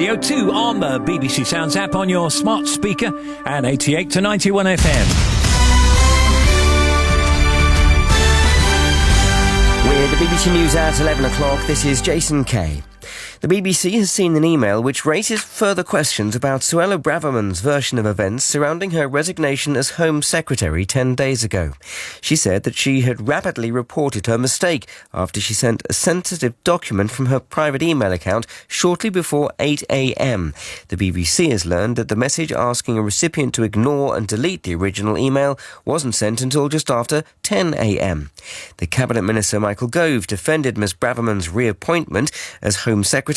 The O2 on the BBC Sounds app on your smart speaker and 88 to 91 FM. With the BBC News at 11 o'clock, this is Jason Kay. The BBC has seen an email which raises further questions about Suella Braverman's version of events surrounding her resignation as Home Secretary 10 days ago. She said that she had rapidly reported her mistake after she sent a sensitive document from her private email account shortly before 8 a.m. The BBC has learned that the message asking a recipient to ignore and delete the original email wasn't sent until just after 10 a.m. The Cabinet Minister Michael Gove defended Ms Braverman's reappointment as Home Secretary,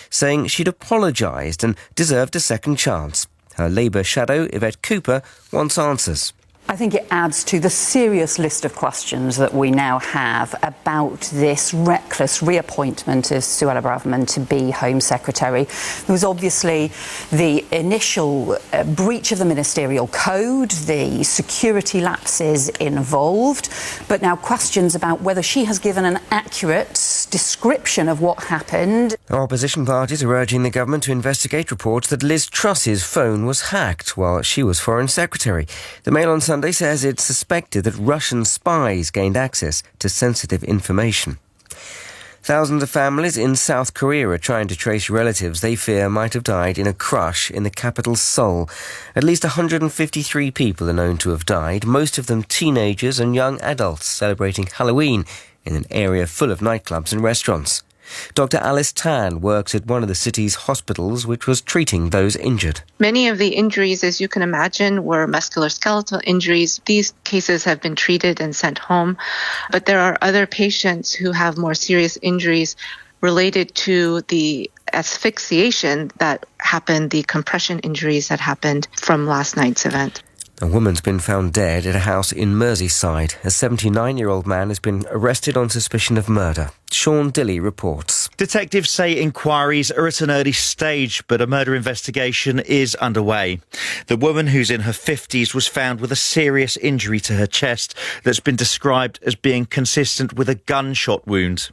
saying she'd apologised and deserved a second chance. Her Labour shadow, Yvette Cooper, wants answers. I think it adds to the serious list of questions that we now have about this reckless reappointment of Suella Braverman to be Home Secretary. There was obviously the initial breach of the ministerial code, the security lapses involved, but now questions about whether she has given an accurate description of what happened. Opposition parties are urging the government to investigate reports that Liz Truss's phone was hacked while she was Foreign Secretary. The Mail on Sunday says it's suspected that Russian spies gained access to sensitive information. Thousands of families in South Korea are trying to trace relatives they fear might have died in a crush in the capital Seoul. At least 153 people are known to have died, most of them teenagers and young adults celebrating Halloween in an area full of nightclubs and restaurants. Dr. Alice Tan works at one of the city's hospitals which was treating those injured. Many of the injuries, as you can imagine, were musculoskeletal injuries. These cases have been treated and sent home, but there are other patients who have more serious injuries related to the asphyxiation that happened, the compression injuries that happened from last night's event. A woman's been found dead at a house in Merseyside. A 79-year-old man has been arrested on suspicion of murder. Sean Dilley reports. Detectives say inquiries are at an early stage, but a murder investigation is underway. The woman, who's in her 50s, was found with a serious injury to her chest that's been described as being consistent with a gunshot wound.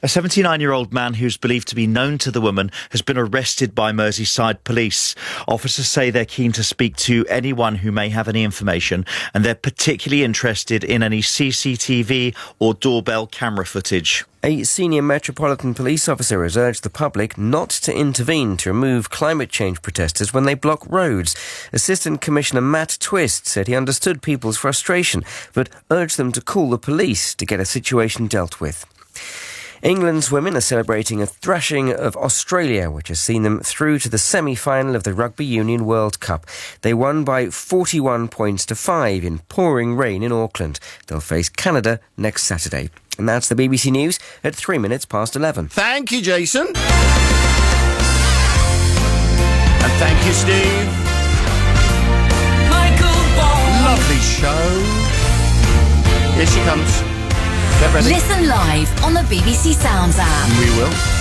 A 79-year-old man who's believed to be known to the woman has been arrested by Merseyside police. Officers say they're keen to speak to anyone who may have any information, and they're particularly interested in any CCTV or doorbell camera footage. A senior Metropolitan Police officer has urged the public not to intervene to remove climate change protesters when they block roads. Assistant Commissioner Matt Twist said he understood people's frustration, but urged them to call the police to get a situation dealt with. England's women are celebrating a thrashing of Australia, which has seen them through to the semi-final of the Rugby Union World Cup. They won by 41 points to 5 in pouring rain in Auckland. They'll face Canada next Saturday. And that's the BBC News at 3 minutes past 11. Thank you, Jason. And thank you, Steve. Michael Bond. Lovely show. Here she comes. Get ready. Listen live on the BBC Sounds app. We will.